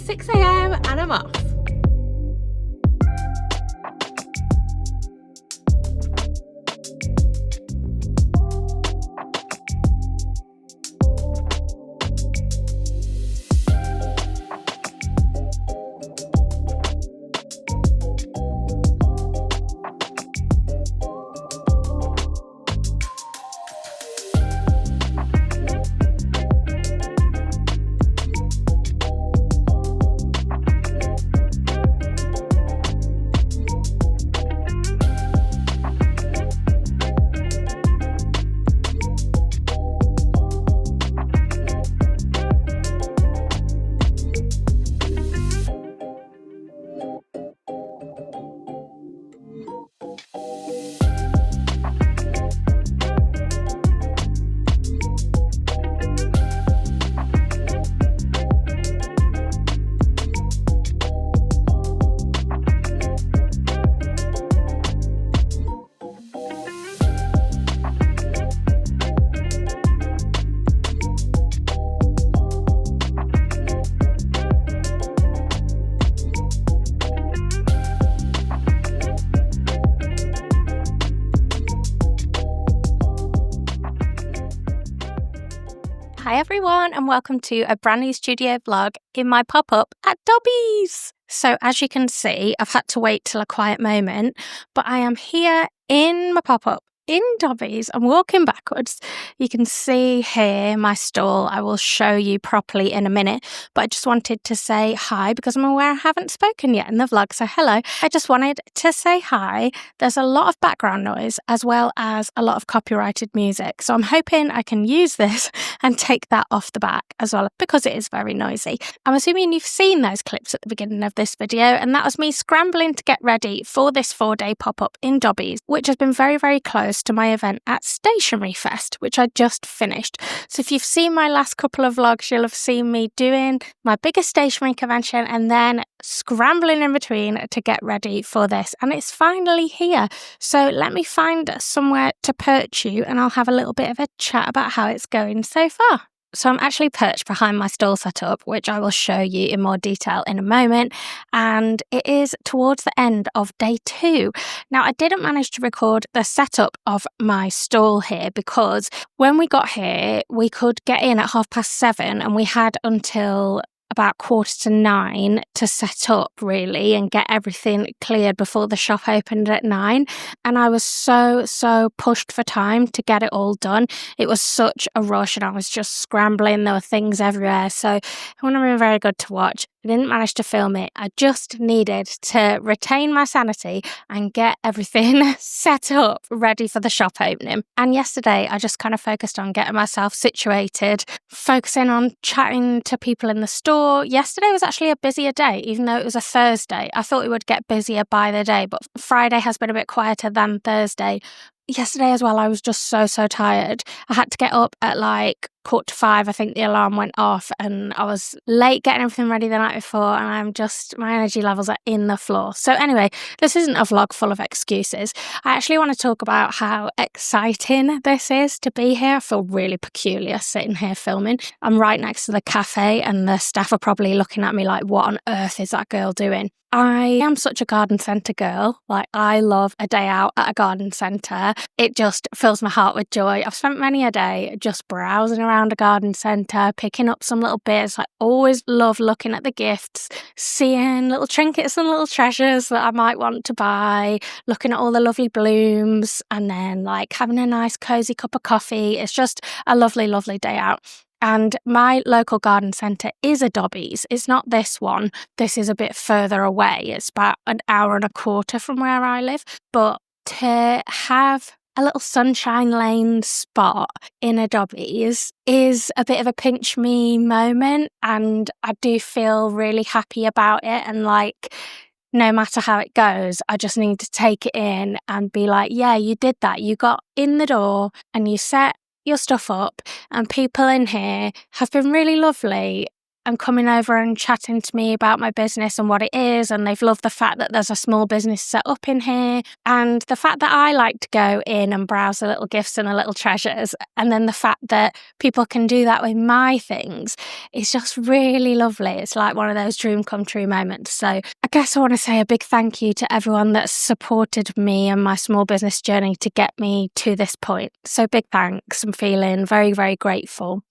6 a.m. and I'm off. Hi everyone and welcome to a brand new studio vlog in my pop-up at Dobbies. So as you can see, I've had to wait till a quiet moment, but I am here in my pop-up in Dobbies. I'm walking backwards. You can see here my stall. I will show you properly in a minute, but I just wanted to say hi because I'm aware I haven't spoken yet in the vlog, so hello. I just wanted to say hi. There's a lot of background noise as well as a lot of copyrighted music, so I'm hoping I can use this and take that off the back as well because it is very noisy. I'm assuming you've seen those clips at the beginning of this video, and that was me scrambling to get ready for this 4-day pop-up in Dobbies, which has been very, very close to my event at Stationery Fest, which I just finished. So if you've seen my last couple of vlogs, you'll have seen me doing my biggest stationery convention and then scrambling in between to get ready for this, and it's finally here. So let me find somewhere to perch you and I'll have a little bit of a chat about how it's going so far. So I'm actually perched behind my stall setup, which I will show you in more detail in a moment, and it is towards the end of day 2. Now, I didn't manage to record the setup of my stall here because when we got here, we could get in at 7:30 and we had until about 9:15 to set up really and get everything cleared before the shop opened at 9, and I was so pushed for time to get it all done. It was such a rush and I was just scrambling. There were things everywhere, so it wouldn't have been very good to watch. I didn't manage to film it. I just needed to retain my sanity and get everything set up ready for the shop opening. And yesterday I just kind of focused on getting myself situated, focusing on chatting to people in the store. Yesterday was actually a busier day, even though it was a Thursday. I thought it would get busier by the day, but Friday has been a bit quieter than Thursday. Yesterday as well, I was just so tired. I had to get up at like 4:45, I think the alarm went off, and I was late getting everything ready the night before, and my energy levels are in the floor. So anyway, this isn't a vlog full of excuses. I actually want to talk about how exciting this is to be here. I feel really peculiar sitting here filming. I'm right next to the cafe and the staff are probably looking at me like, what on earth is that girl doing? I am such a garden centre girl. Like, I love a day out at a garden centre. It just fills my heart with joy. I've spent many a day just browsing around a garden centre, picking up some little bits. I always love looking at the gifts, seeing little trinkets and little treasures that I might want to buy, looking at all the lovely blooms, and then like having a nice cosy cup of coffee. It's just a lovely day out. And my local garden centre is a Dobbies. It's not this one. This is a bit further away. It's about an hour and a quarter from where I live. But to have a little sunshine lane spot in a Dobbies is a bit of a pinch me moment, and I do feel really happy about it. And like, no matter how it goes, I just need to take it in and be like, yeah, you did that. You got in the door and you set your stuff up, and people in here have been really lovely. and coming over and chatting to me about my business and what it is, and they've loved the fact that there's a small business set up in here, and the fact that I like to go in and browse the little gifts and the little treasures, and then the fact that people can do that with my things is just really lovely. It's like one of those dream come true moments. So I guess I want to say a big thank you to everyone that's supported me and my small business journey to get me to this point. So big thanks. I'm feeling very, very grateful.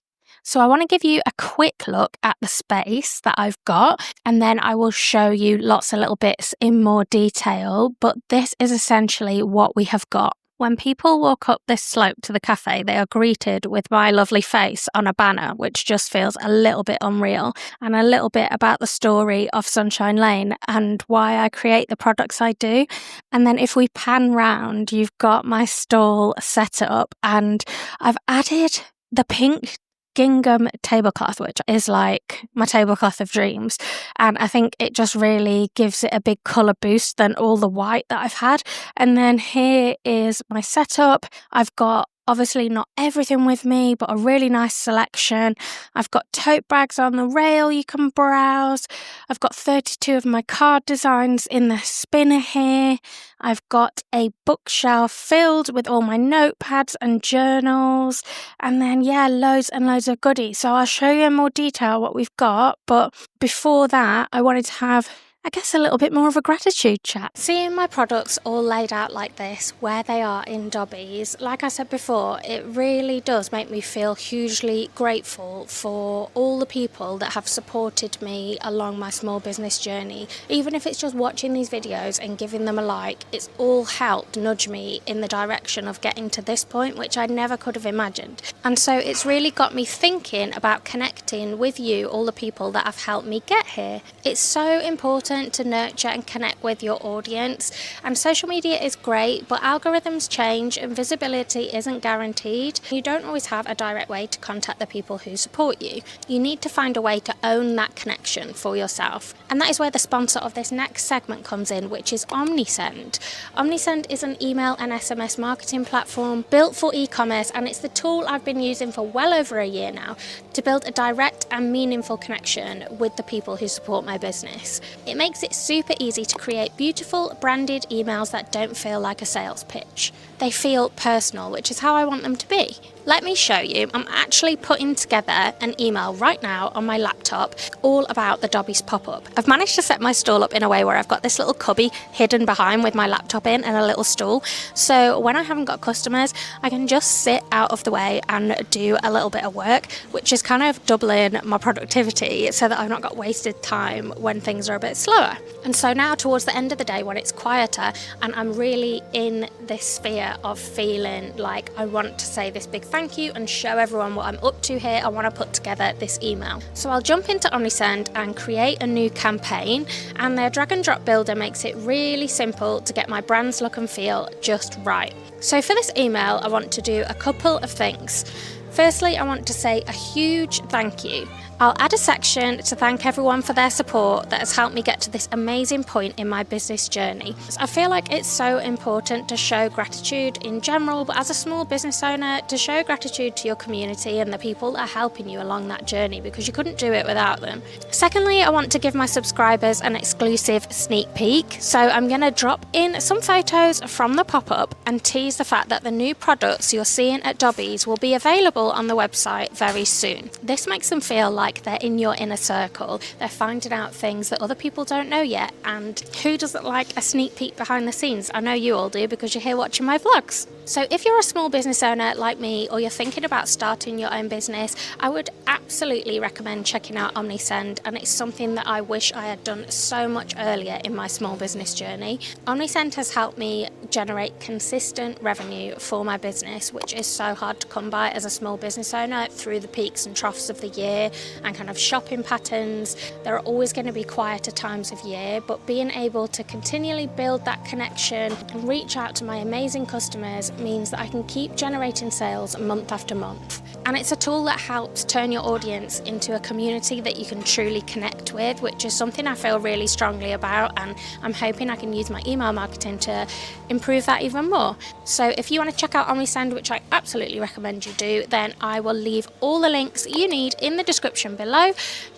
So I want to give you a quick look at the space that I've got, and then I will show you lots of little bits in more detail. But this is essentially what we have got. When people walk up this slope to the cafe, they are greeted with my lovely face on a banner, which just feels a little bit unreal, and a little bit about the story of Sunshine Lane and why I create the products I do. And then if we pan round, you've got my stall set up, and I've added the pink gingham tablecloth, which is like my tablecloth of dreams, and I think it just really gives it a big colour boost than all the white that I've had. And then here is my setup. I've got obviously not everything with me, but a really nice selection. I've got tote bags on the rail you can browse. I've got 32 of my card designs in the spinner here. I've got a bookshelf filled with all my notepads and journals. And then, loads and loads of goodies. So I'll show you in more detail what we've got. But before that, I wanted to have a little bit more of a gratitude chat. Seeing my products all laid out like this, where they are in Dobbies, like I said before, it really does make me feel hugely grateful for all the people that have supported me along my small business journey. Even if it's just watching these videos and giving them a like, it's all helped nudge me in the direction of getting to this point, which I never could have imagined. And so it's really got me thinking about connecting with you, all the people that have helped me get here. It's so important to nurture and connect with your audience, and social media is great, but algorithms change and visibility isn't guaranteed. You don't always have a direct way to contact the people who support you. You need to find a way to own that connection for yourself, and that is where the sponsor of this next segment comes in, which is OmniSend. OmniSend is an email and SMS marketing platform built for e-commerce, and it's the tool I've been using for well over a year now to build a direct and meaningful connection with the people who support my business. It makes it super easy to create beautiful branded emails that don't feel like a sales pitch. They feel personal, which is how I want them to be. Let me show you. I'm actually putting together an email right now on my laptop all about the Dobbies pop-up. I've managed to set my stall up in a way where I've got this little cubby hidden behind with my laptop in and a little stool. So when I haven't got customers, I can just sit out of the way and do a little bit of work, which is kind of doubling my productivity so that I've not got wasted time when things are a bit slower. And so now towards the end of the day when it's quieter and I'm really in this sphere of feeling like I want to say this big thank you and show everyone what I'm up to here, I want to put together this email. So I'll jump into OmniSend and create a new campaign, and their drag and drop builder makes it really simple to get my brand's look and feel just right. So for this email, I want to do a couple of things. Firstly, I want to say a huge thank you. I'll add a section to thank everyone for their support that has helped me get to this amazing point in my business journey. I feel like it's so important to show gratitude in general, but as a small business owner, to show gratitude to your community and the people that are helping you along that journey, because you couldn't do it without them. Secondly, I want to give my subscribers an exclusive sneak peek. So I'm going to drop in some photos from the pop-up and tease the fact that the new products you're seeing at Dobbies will be available on the website very soon. This makes them feel like they're in your inner circle. They're finding out things that other people don't know yet, and who doesn't like a sneak peek behind the scenes? I know you all do because you're here watching my vlogs. So if you're a small business owner like me, or you're thinking about starting your own business, I would absolutely recommend checking out OmniSend, and it's something that I wish I had done so much earlier in my small business journey. OmniSend has helped me generate consistent revenue for my business, which is so hard to come by as a small business owner through the peaks and troughs of the year and kind of shopping patterns. There are always going to be quieter times of year, but being able to continually build that connection and reach out to my amazing customers means that I can keep generating sales month after month. And it's a tool that helps turn your audience into a community that you can truly connect with, which is something I feel really strongly about, and I'm hoping I can use my email marketing to improve that even more. So if you want to check out OmniSend, which I absolutely recommend you do, then I will leave all the links you need in the description below.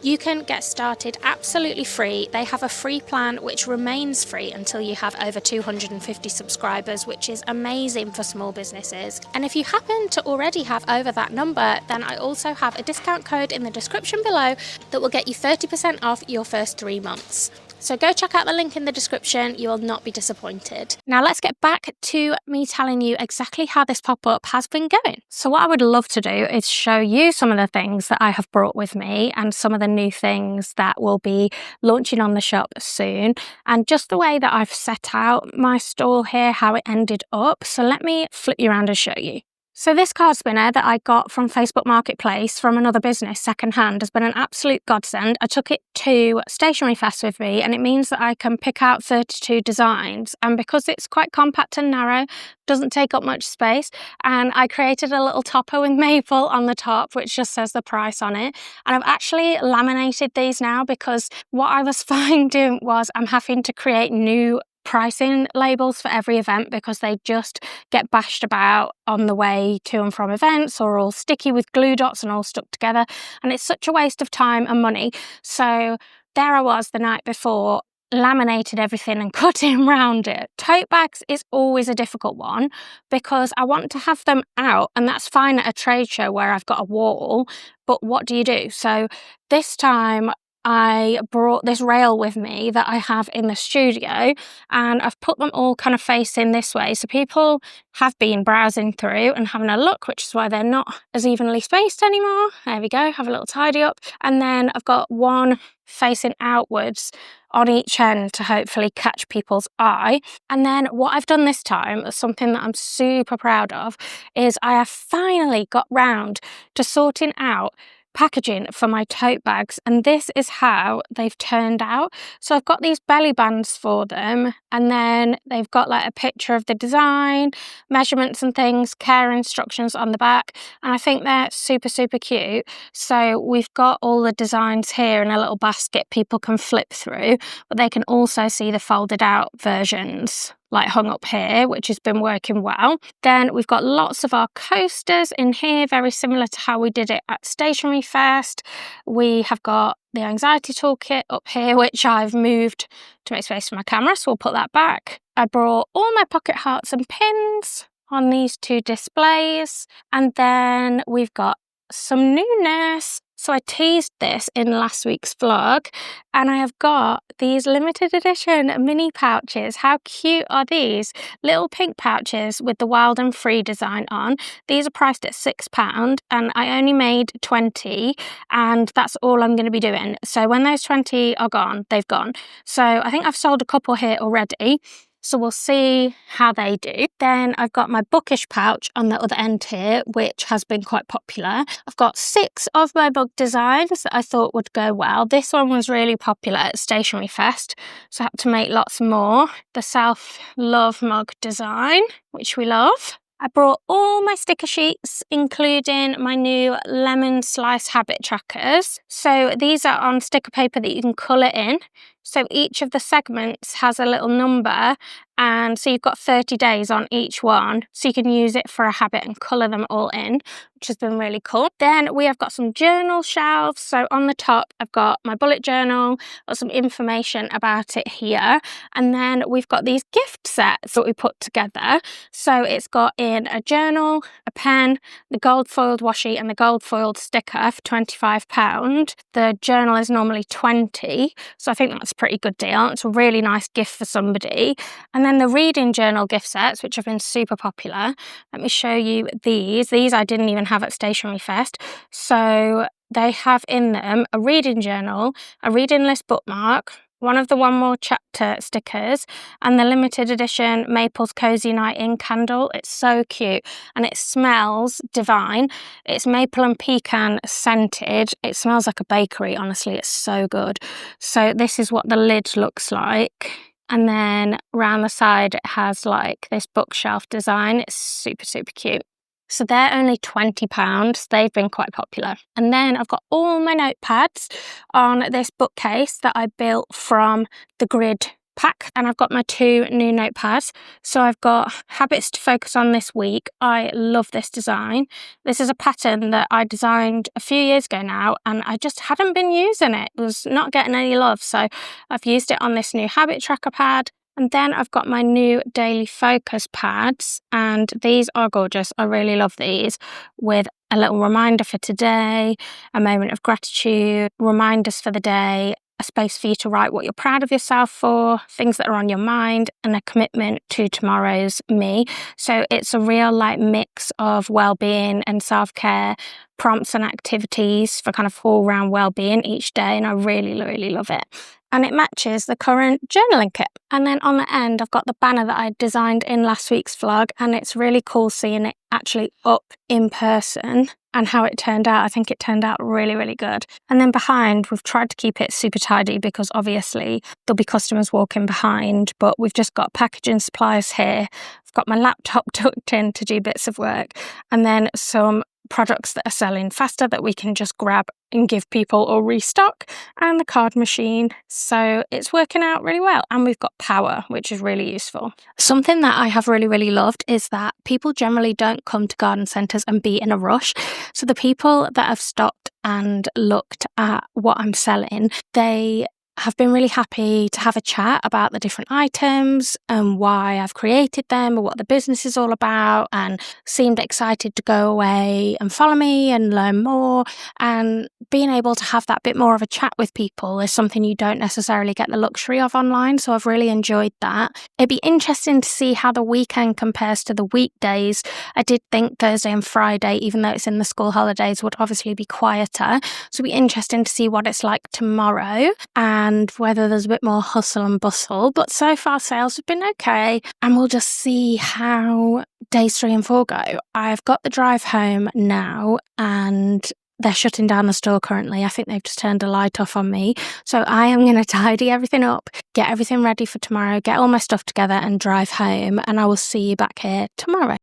You can get started absolutely free. They have a free plan which remains free until you have over 250 subscribers, which is amazing for small businesses. And if you happen to already have over that number, then I also have a discount code in the description below that will get you 30% off your first 3 months. So go check out the link in the description, you will not be disappointed. Now let's get back to me telling you exactly how this pop-up has been going. So what I would love to do is show you some of the things that I have brought with me and some of the new things that will be launching on the shop soon, and just the way that I've set out my stall here, how it ended up. So let me flip you around and show you. So this card spinner that I got from Facebook Marketplace from another business secondhand has been an absolute godsend. I took it to Stationery Fest with me, and it means that I can pick out 32 designs, and because it's quite compact and narrow, doesn't take up much space, and I created a little topper with maple on the top which just says the price on it. And I've actually laminated these now, because what I was finding was I'm having to create new pricing labels for every event because they just get bashed about on the way to and from events, or all sticky with glue dots and all stuck together, and it's such a waste of time and money. So there I was the night before, laminated everything and cutting around it. Tote bags is always a difficult one because I want to have them out, and that's fine at a trade show where I've got a wall, but what do you do? So this time I brought this rail with me that I have in the studio, and I've put them all kind of facing this way, so people have been browsing through and having a look, which is why they're not as evenly spaced anymore. There we go, have a little tidy up. And then I've got one facing outwards on each end to hopefully catch people's eye. And then what I've done this time, something that I'm super proud of, is I have finally got round to sorting out packaging for my tote bags, and this is how they've turned out. So I've got these belly bands for them, and then they've got like a picture of the design, measurements and things, care instructions on the back, and I think they're super cute. So we've got all the designs here in a little basket people can flip through, but they can also see the folded out versions like hung up here, which has been working well. Then we've got lots of our coasters in here, very similar to how we did it at Stationery Fest. We have got the anxiety toolkit up here, which I've moved to make space for my camera, so we'll put that back. I brought all my pocket hearts and pins on these 2 displays, and then we've got some newness. So I teased this in last week's vlog, and I have got these limited edition mini pouches. How cute are these? Little pink pouches with the Wild and Free design on. These are priced at £6, and I only made 20, and that's all I'm going to be doing. So when those 20 are gone, they've gone. So I think I've sold a couple here already, so we'll see how they do. Then I've got my bookish pouch on the other end here, which has been quite popular. I've got 6 of my mug designs that I thought would go well. This one was really popular at Stationery Fest, so I had to make lots more. The self-love mug design, which we love. I brought all my sticker sheets, including my new lemon slice habit trackers. So these are on sticker paper that you can colour in. So each of the segments has a little number, and so you've got 30 days on each one, so you can use it for a habit and colour them all in, which has been really cool. Then we have got some journal shelves. So on the top I've got my bullet journal, got some information about it here, and then we've got these gift sets that we put together. So it's got in a journal, a pen, the gold foiled washi and the gold foiled sticker for £25. The journal is normally 20, so I think that's a pretty good deal. It's a really nice gift for somebody. And then the reading journal gift sets, which have been super popular. Let me show you these. These I didn't even have at Stationery Fest. So they have in them a reading journal, a reading list bookmark, one of the One More Chapter stickers, and the limited edition Maple's Cozy Night In candle. It's so cute and it smells divine. It's maple and pecan scented. It smells like a bakery, honestly, it's so good. So this is what the lid looks like. And then around the side it has like this bookshelf design. It's super cute. So they're only £20. They've been quite popular. And then I've got all my notepads on this bookcase that I built from the grid pack, and I've got my 2 new notepads. So I've got habits to focus on this week. I love this design. This is a pattern that I designed a few years ago now, and I just hadn't been using it. It was not getting any love. So I've used it on this new habit tracker pad. And then I've got my new daily focus pads, and these are gorgeous. I really love these, with a little reminder for today, a moment of gratitude, reminders for the day, a space for you to write what you're proud of yourself for, things that are on your mind, and a commitment to tomorrow's me. So it's a real mix of well-being and self-care, prompts and activities for kind of all-round well-being each day, and I really, really love it. And it matches the current journaling kit. And then on the end, I've got the banner that I designed in last week's vlog, and it's really cool seeing it actually up in person and how it turned out. I think it turned out really, really good. And then behind, we've tried to keep it super tidy because obviously there'll be customers walking behind, but we've just got packaging supplies here. I've got my laptop tucked in to do bits of work, and then some products that are selling faster that we can just grab and give people or restock, and the card machine. So it's working out really well, and we've got power, which is really useful. Something that I have really, really loved is that people generally don't come to garden centres and be in a rush. So the people that have stopped and looked at what I'm selling, they have been really happy to have a chat about the different items and why I've created them and what the business is all about, and seemed excited to go away and follow me and learn more. And being able to have that bit more of a chat with people is something you don't necessarily get the luxury of online, so I've really enjoyed that. It'd be interesting to see how the weekend compares to the weekdays. I did think Thursday and Friday, even though it's in the school holidays, would obviously be quieter, so it'd be interesting to see what it's like tomorrow and whether there's a bit more hustle and bustle. But so far sales have been okay, and we'll just see how days 3 and 4 go. I've got the drive home now, and they're shutting down the store currently. I think they've just turned a light off on me. So I am going to tidy everything up, get everything ready for tomorrow, get all my stuff together and drive home, and I will see you back here tomorrow.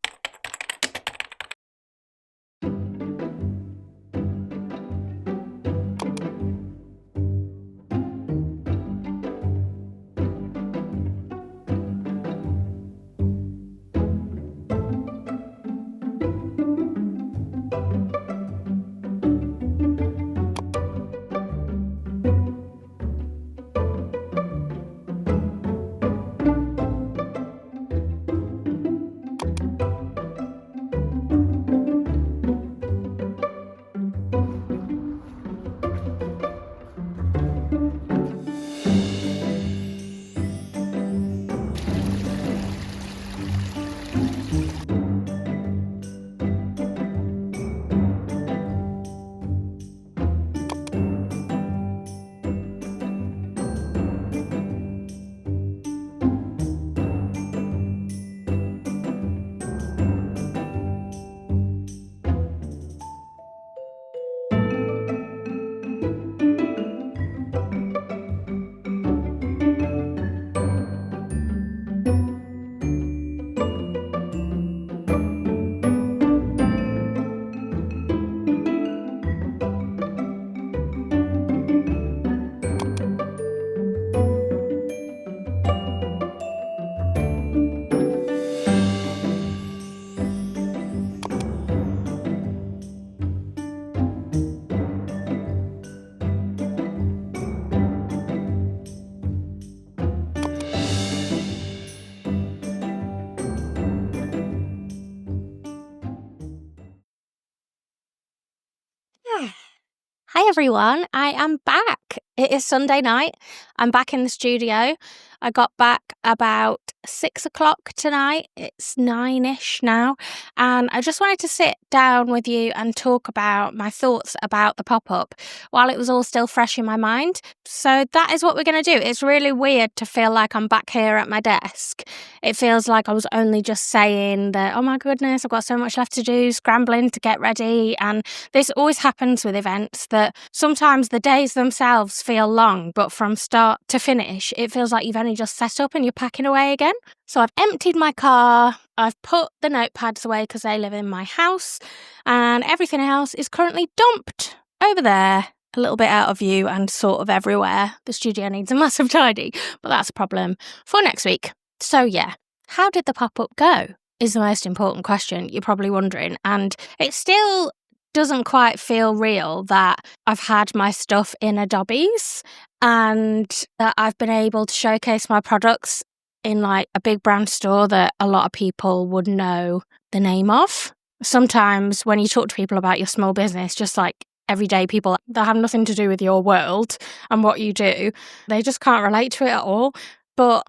Hi everyone, I am back. It is Sunday night. I'm back in the studio. I got back about 6 o'clock tonight. It's 9-ish now. And I just wanted to sit down with you and talk about my thoughts about the pop-up while it was all still fresh in my mind. So that is what we're going to do. It's really weird to feel like I'm back here at my desk. It feels like I was only just saying that, oh my goodness, I've got so much left to do, scrambling to get ready. And this always happens with events, that sometimes the days themselves feel long, but from start to finish, it feels like you've only just set up and you're packing away again. So I've emptied my car, I've put the notepads away because they live in my house, and everything else is currently dumped over there, a little bit out of view and sort of everywhere. The studio needs a massive tidy, but that's a problem for next week. So yeah, how did the pop-up go is the most important question you're probably wondering. And it still doesn't quite feel real that I've had my stuff in a Dobbies and that I've been able to showcase my products in like a big brand store that a lot of people would know the name of. Sometimes when you talk to people about your small business, just like everyday people that have nothing to do with your world and what you do, they just can't relate to it at all. But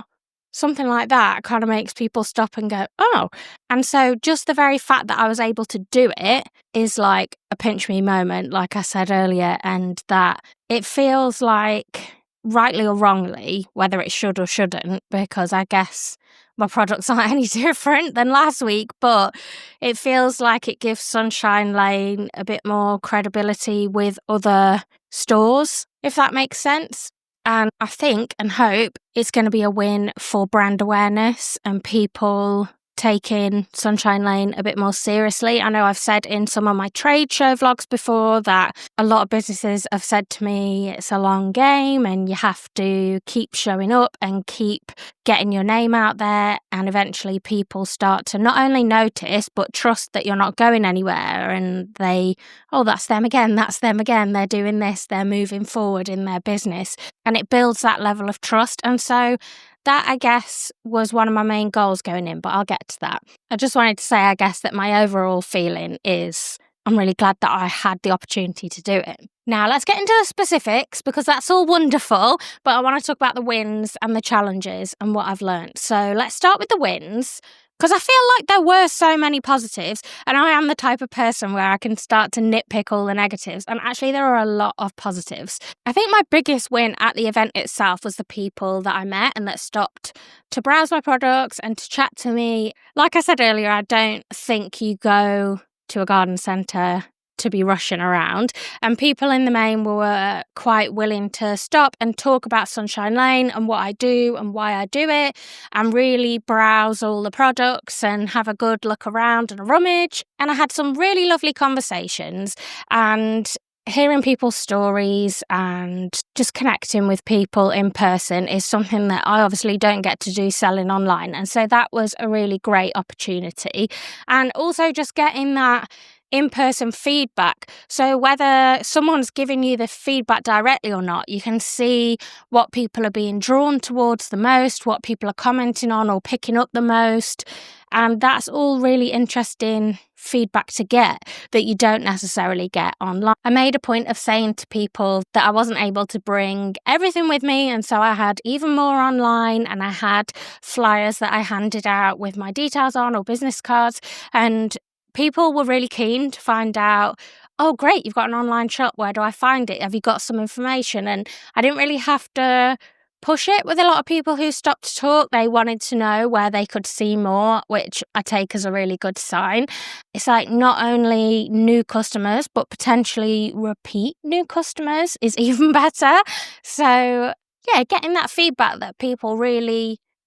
something like that kind of makes people stop and go, oh. And so just the very fact that I was able to do it is like a pinch me moment, like I said earlier, and that it feels like, rightly or wrongly, whether it should or shouldn't, because I guess my products aren't any different than last week, but it feels like it gives Sunshine Lane a bit more credibility with other stores, if that makes sense. And I think and hope it's going to be a win for brand awareness and people taking Sunshine Lane a bit more seriously. I know I've said in some of my trade show vlogs before that a lot of businesses have said to me it's a long game and you have to keep showing up and keep getting your name out there, and eventually people start to not only notice but trust that you're not going anywhere, and that's them again, they're doing this, they're moving forward in their business, and it builds that level of trust. And so that, I guess, was one of my main goals going in, but I'll get to that. I just wanted to say, I guess, that my overall feeling is I'm really glad that I had the opportunity to do it. Now, let's get into the specifics because that's all wonderful, but I want to talk about the wins and the challenges and what I've learned. So let's start with the wins, because I feel like there were so many positives, and I am the type of person where I can start to nitpick all the negatives, and actually there are a lot of positives. I think my biggest win at the event itself was the people that I met and that stopped to browse my products and to chat to me. Like I said earlier, I don't think you go to a garden centre to be rushing around, and people in the main were quite willing to stop and talk about Sunshine Lane and what I do and why I do it, and really browse all the products and have a good look around and a rummage. And I had some really lovely conversations, and hearing people's stories and just connecting with people in person is something that I obviously don't get to do selling online, and so that was a really great opportunity. And also just getting that in-person feedback. So whether someone's giving you the feedback directly or not, you can see what people are being drawn towards the most, what people are commenting on or picking up the most. And that's all really interesting feedback to get that you don't necessarily get online. I made a point of saying to people that I wasn't able to bring everything with me, and so I had even more online, and I had flyers that I handed out with my details on or business cards, and people were really keen to find out, oh, great, you've got an online shop. Where do I find it? Have you got some information? And I didn't really have to push it with a lot of people who stopped to talk. They wanted to know where they could see more, which I take as a really good sign. It's like not only new customers, but potentially repeat new customers is even better. So yeah, getting that feedback that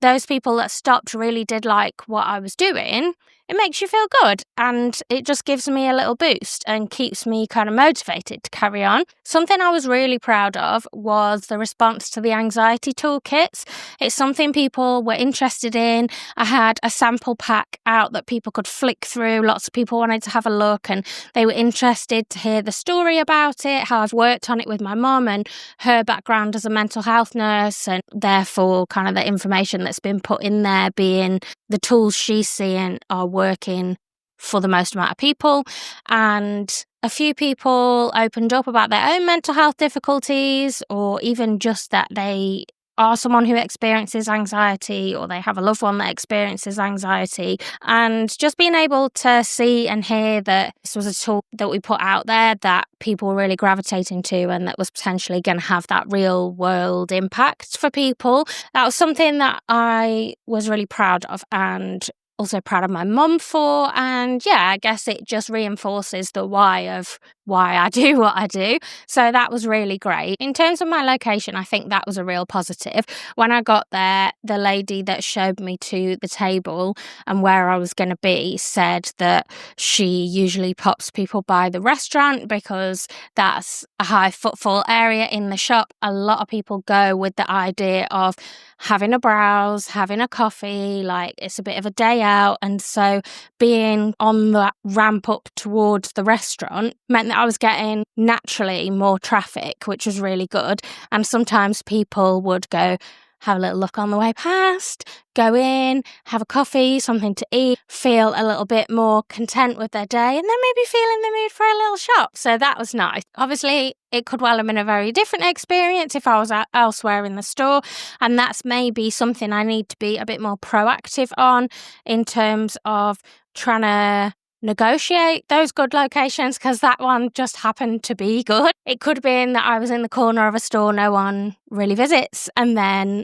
those people that stopped really did like what I was doing, it makes you feel good, and it just gives me a little boost and keeps me kind of motivated to carry on. Something I was really proud of was the response to the anxiety toolkits. It's something people were interested in. I had a sample pack out that people could flick through. Lots of people wanted to have a look, and they were interested to hear the story about it, how I've worked on it with my mum and her background as a mental health nurse, and therefore kind of the information that's been put in there being the tools she's seeing are working for the most amount of people. And a few people opened up about their own mental health difficulties, or even just that they are someone who experiences anxiety, or they have a loved one that experiences anxiety. And just being able to see and hear that this was a tool that we put out there that people were really gravitating to and that was potentially going to have that real world impact for people, that was something that I was really proud of, and also proud of my mum for. And yeah, I guess it just reinforces the why of why I do what I do. So that was really great. In terms of my location, I think that was a real positive. When I got there, the lady that showed me to the table and where I was going to be said that she usually pops people by the restaurant because that's a high footfall area in the shop. A lot of people go with the idea of having a browse, having a coffee, like it's a bit of a day out. And so being on that ramp up towards the restaurant meant that I was getting naturally more traffic, which was really good. And sometimes people would go have a little look on the way past, go in, have a coffee, something to eat, feel a little bit more content with their day, and then maybe feel in the mood for a little shop. So that was nice. Obviously, it could well have been a very different experience if I was elsewhere in the store, and that's maybe something I need to be a bit more proactive on in terms of trying to negotiate those good locations, because that one just happened to be good. It could have been that I was in the corner of a store no one really visits, and then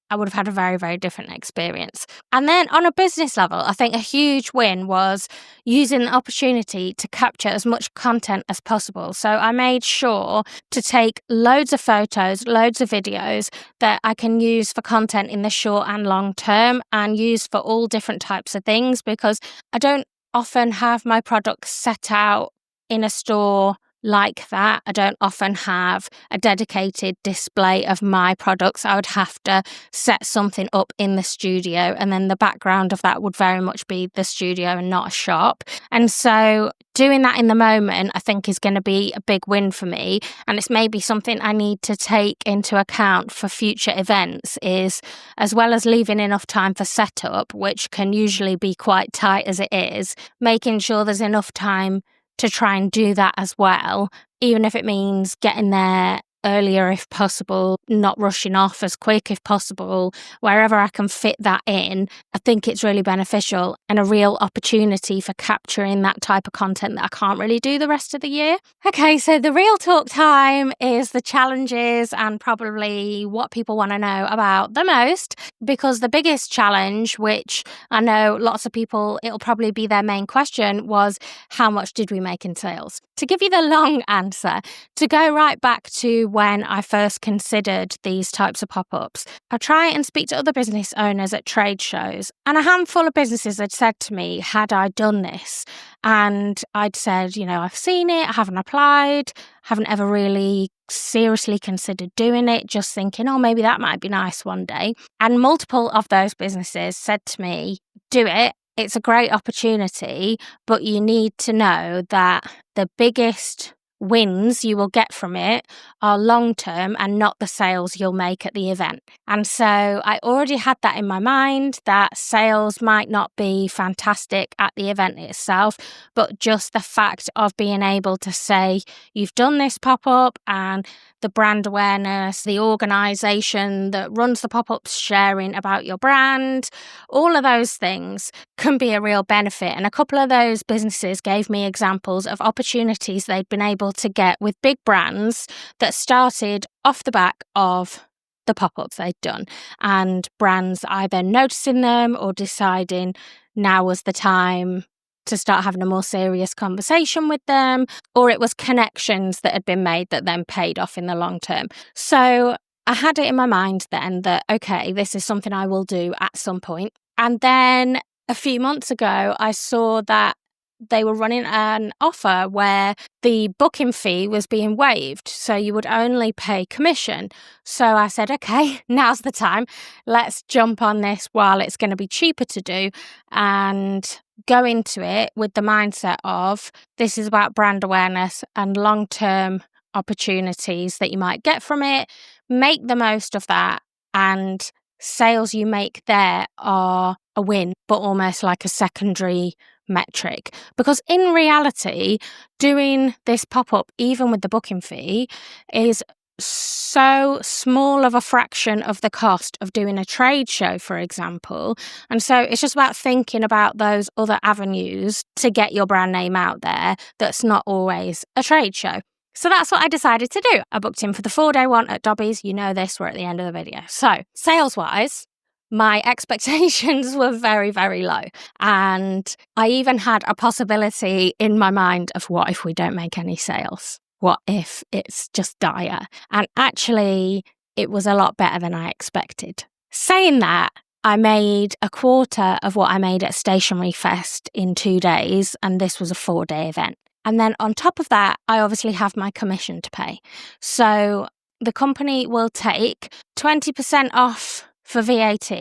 I would have had a very, very different experience. And then on a business level, I think a huge win was using the opportunity to capture as much content as possible. So I made sure to take loads of photos, loads of videos that I can use for content in the short and long term, and use for all different types of things, because I don't often have my products set out in a store like that. I don't often have a dedicated display of my products. I would have to set something up in the studio, and then the background of that would very much be the studio and not a shop. And so doing that in the moment, I think, is going to be a big win for me. And it's maybe something I need to take into account for future events, is as well as leaving enough time for setup, which can usually be quite tight as it is, making sure there's enough time to try and do that as well, even if it means getting there earlier if possible, not rushing off as quick if possible, wherever I can fit that in. I think it's really beneficial and a real opportunity for capturing that type of content that I can't really do the rest of the year. Okay, so the real talk time is the challenges and probably what people want to know about the most, because the biggest challenge, which I know lots of people, it'll probably be their main question, was how much did we make in sales? To give you the long answer, to go right back to when I first considered these types of pop-ups, I try and speak to other business owners at trade shows, and a handful of businesses had said to me, had I done this? And I'd said, I've seen it, I haven't applied, haven't ever really seriously considered doing it, just thinking, maybe that might be nice one day. And multiple of those businesses said to me, do it. It's a great opportunity, but you need to know that the biggest wins you will get from it are long-term and not the sales you'll make at the event. And so I already had that in my mind, that sales might not be fantastic at the event itself, but just the fact of being able to say you've done this pop-up, and the brand awareness, the organisation that runs the pop-ups sharing about your brand, all of those things can be a real benefit. And a couple of those businesses gave me examples of opportunities they'd been able to get with big brands that started off the back of the pop-ups they'd done, and brands either noticing them or deciding now was the time to start having a more serious conversation with them, or it was connections that had been made that then paid off in the long term. So I had it in my mind then that, okay, this is something I will do at some point. And then a few months ago, I saw that they were running an offer where the booking fee was being waived, so you would only pay commission. So I said, okay, now's the time. Let's jump on this while it's going to be cheaper to do, and go into it with the mindset of this is about brand awareness and long-term opportunities that you might get from it. Make the most of that, and sales you make there are a win, but almost like a secondary metric. Because in reality, doing this pop-up, even with the booking fee, is so small of a fraction of the cost of doing a trade show, for example. And so it's just about thinking about those other avenues to get your brand name out there that's not always a trade show. So that's what I decided to do. I booked in for the 4-day one at Dobbies. You know this, we're at the end of the video. So sales-wise, my expectations were very, very low. And I even had a possibility in my mind of what if we don't make any sales? What if it's just dire? And actually, it was a lot better than I expected. Saying that, I made a quarter of what I made at Stationery Fest in 2 days, and this was a 4-day event. And then on top of that, I obviously have my commission to pay. So the company will take 20% off for VAT,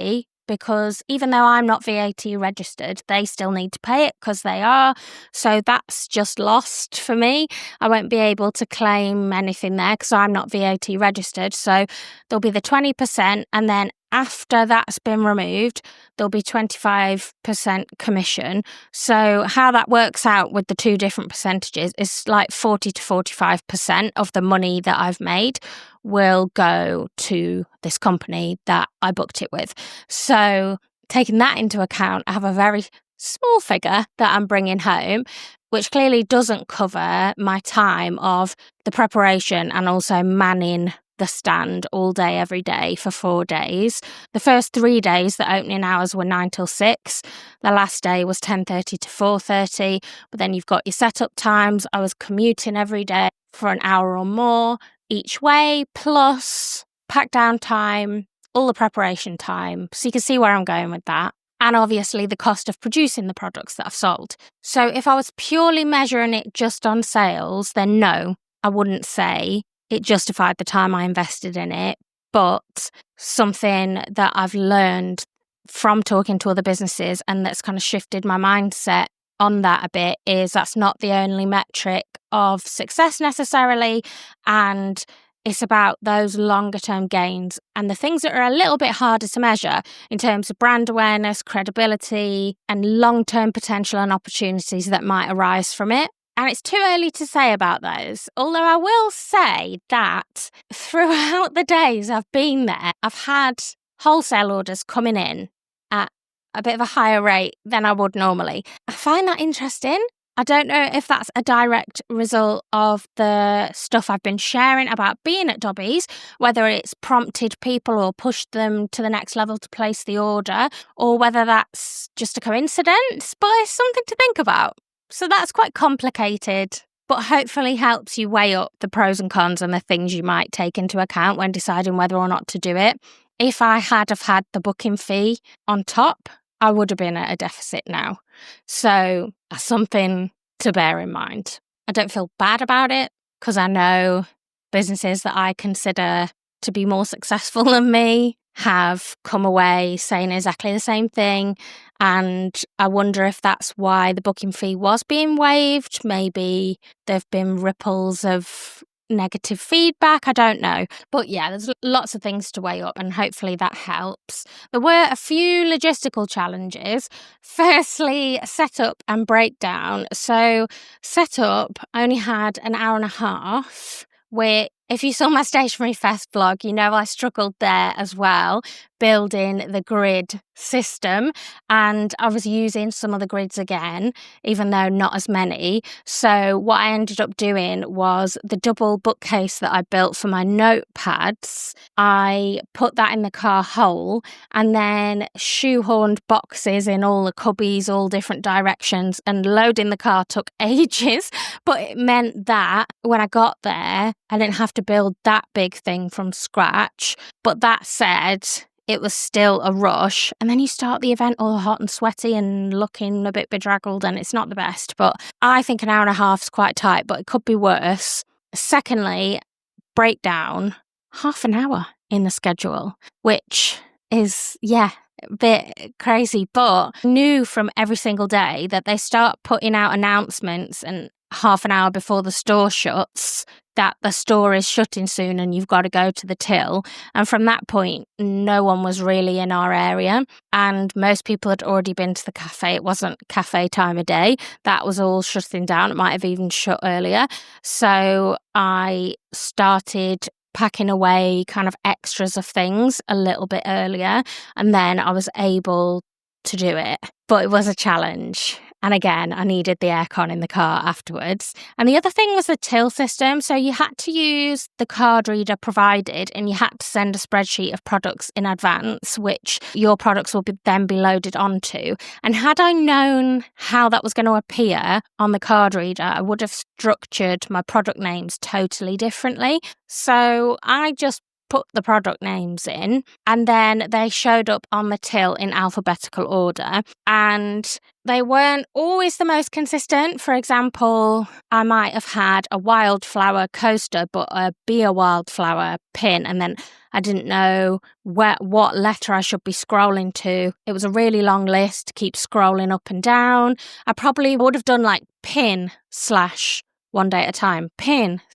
because even though I'm not VAT registered, they still need to pay it because they are. So that's just lost for me. I won't be able to claim anything there because I'm not VAT registered. So there'll be the 20%, and then after that's been removed, there'll be 25% commission. So how that works out with the two different percentages is like 40 to 45% of the money that I've made will go to this company that I booked it with. So taking that into account, I have a very small figure that I'm bringing home, which clearly doesn't cover my time of the preparation and also manning the stand all day, every day for 4 days. The first 3 days, the opening hours were 9 till 6. The last day was 10:30 to 4:30. But then you've got your setup times. I was commuting every day for an hour or more each way, plus pack down time, all the preparation time. So you can see where I'm going with that. And obviously the cost of producing the products that I've sold. So if I was purely measuring it just on sales, then no, I wouldn't say it justified the time I invested in it. But something that I've learned from talking to other businesses and that's kind of shifted my mindset on that a bit is that's not the only metric of success necessarily. And it's about those longer term gains and the things that are a little bit harder to measure in terms of brand awareness, credibility, and long term potential and opportunities that might arise from it. And it's too early to say about those. Although I will say that throughout the days I've been there, I've had wholesale orders coming in at a bit of a higher rate than I would normally. I find that interesting. I don't know if that's a direct result of the stuff I've been sharing about being at Dobbies, whether it's prompted people or pushed them to the next level to place the order, or whether that's just a coincidence, but it's something to think about. So that's quite complicated, but hopefully helps you weigh up the pros and cons and the things you might take into account when deciding whether or not to do it. If I had have had the booking fee on top, I would have been at a deficit now. So that's something to bear in mind. I don't feel bad about it because I know businesses that I consider to be more successful than me have come away saying exactly the same thing. And I wonder if that's why the booking fee was being waived. Maybe there have been ripples of negative feedback. I don't know. But yeah, there's lots of things to weigh up and hopefully that helps. There were a few logistical challenges. Firstly, setup and breakdown. So setup, I only had an hour and a half, where if you saw my Stationery Fest vlog, you know I struggled there as well, building the grid system. And I was using some of the grids again, even though not as many. So what I ended up doing was the double bookcase that I built for my notepads. I put that in the car hole and then shoehorned boxes in all the cubbies, all different directions, and loading the car took ages. But it meant that when I got there, I didn't have to build that big thing from scratch. But that said, it was still a rush. And then you start the event all hot and sweaty and looking a bit bedraggled, and it's not the best. But I think an hour and a half is quite tight, but it could be worse. Secondly, breakdown, half an hour in the schedule, which is, a bit crazy. But I knew from every single day that they start putting out announcements and half an hour before the store shuts that the store is shutting soon and you've got to go to the till. And from that point, no one was really in our area and most people had already been to the cafe. It wasn't cafe time of day. That was all shutting down. It might have even shut earlier. So I started packing away kind of extras of things a little bit earlier, and then I was able to do it. But it was a challenge. And again, I needed the aircon in the car afterwards. And the other thing was the till system. So you had to use the card reader provided, and you had to send a spreadsheet of products in advance, which your products will then be loaded onto. And had I known how that was going to appear on the card reader, I would have structured my product names totally differently. So I just put the product names in, and then they showed up on the till in alphabetical order, and they weren't always the most consistent. For example, I might have had a wildflower coaster but a beer wildflower pin, and then I didn't know what letter I should be scrolling to. It was a really long list to keep scrolling up and down. I probably would have done like pin / one day at a time, pin -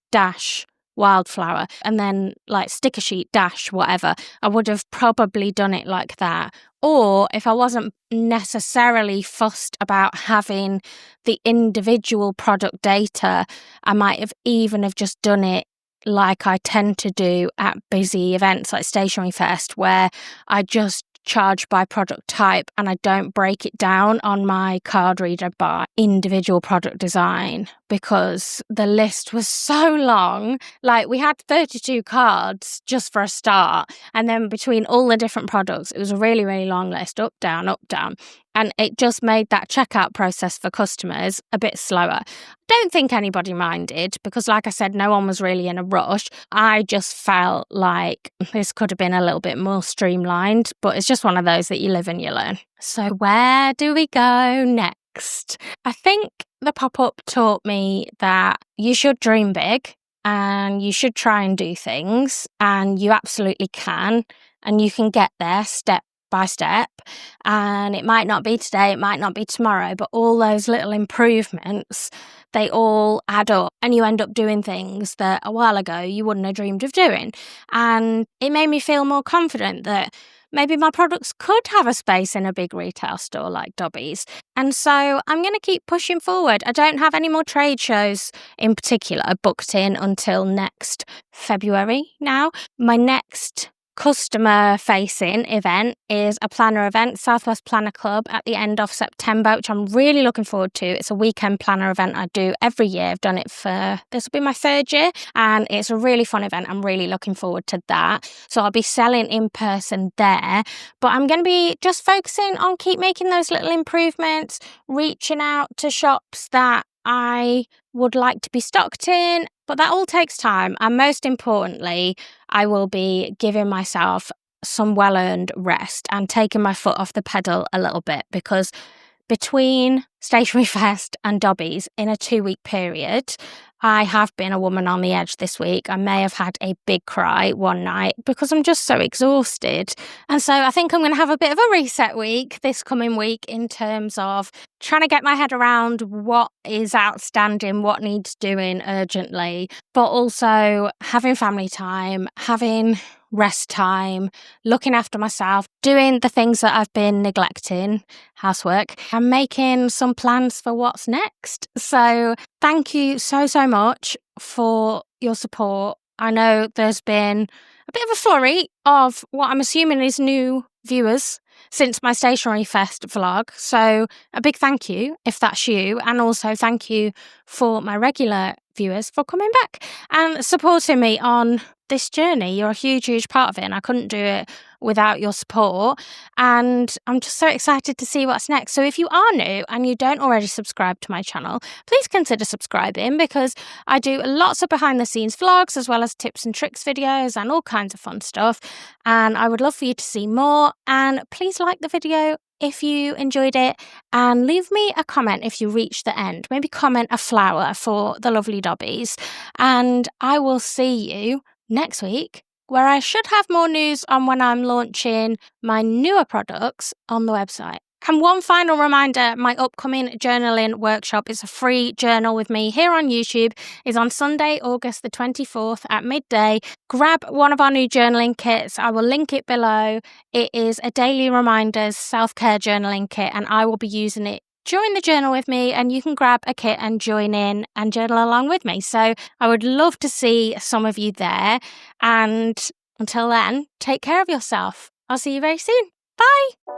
wildflower, and then like sticker sheet - whatever. I would have probably done it like that. Or if I wasn't necessarily fussed about having the individual product data, I might have even have just done it like I tend to do at busy events like Stationery Fest, where I just charge by product type and I don't break it down on my card reader by individual product design, because the list was so long. Like, we had 32 cards just for a start, and then between all the different products, it was a really, really long list, up, down, up, down. And it just made that checkout process for customers a bit slower. Don't think anybody minded, because like I said, no one was really in a rush. I just felt like this could have been a little bit more streamlined, but it's just one of those that you live and you learn. So where do we go next? I think the pop-up taught me that you should dream big and you should try and do things, and you absolutely can, and you can get there step by step. And it might not be today, it might not be tomorrow, but all those little improvements, they all add up, and you end up doing things that a while ago you wouldn't have dreamed of doing. And it made me feel more confident that maybe my products could have a space in a big retail store like Dobbies. And so I'm going to keep pushing forward. I don't have any more trade shows in particular booked in until next February now. My next customer-facing event is a planner event, Southwest Planner Club, at the end of September, which I'm really looking forward to. It's a weekend planner event I do every year. I've done it this will be my 3rd year, and it's a really fun event. I'm really looking forward to that. So I'll be selling in person there, but I'm going to be just focusing on keep making those little improvements, reaching out to shops that I would like to be stocked in, but that all takes time. And most importantly, I will be giving myself some well-earned rest and taking my foot off the pedal a little bit, because between Stationery Fest and Dobbies in a 2-week period, I have been a woman on the edge this week. I may have had a big cry one night because I'm just so exhausted. And so I think I'm going to have a bit of a reset week this coming week in terms of trying to get my head around what is outstanding, what needs doing urgently, but also having family time, having rest time, looking after myself, doing the things that I've been neglecting, housework, and making some plans for what's next. So thank you so much for your support. I know there's been a bit of a flurry of what I'm assuming is new viewers since my Stationery Fest vlog. So a big thank you if that's you, and also thank you for my regular viewers for coming back and supporting me on this journey. You're a huge part of it, and I couldn't do it without your support, and I'm just so excited to see what's next. So if you are new and you don't already subscribe to my channel, please consider subscribing, because I do lots of behind the scenes vlogs as well as tips and tricks videos and all kinds of fun stuff, and I would love for you to see more. And please like the video if you enjoyed it, and leave me a comment if you reach the end. Maybe comment a flower for the lovely Dobbies, and I will see you next week, where I should have more news on when I'm launching my newer products on the website. And one final reminder, my upcoming journaling workshop is a free journal with me here on YouTube. Is on Sunday, August the 24th at midday. Grab one of our new journaling kits. I will link it below. It is a daily reminders self-care journaling kit, and I will be using it during the journal with me, and you can grab a kit and join in and journal along with me. So I would love to see some of you there. And until then, take care of yourself. I'll see you very soon. Bye.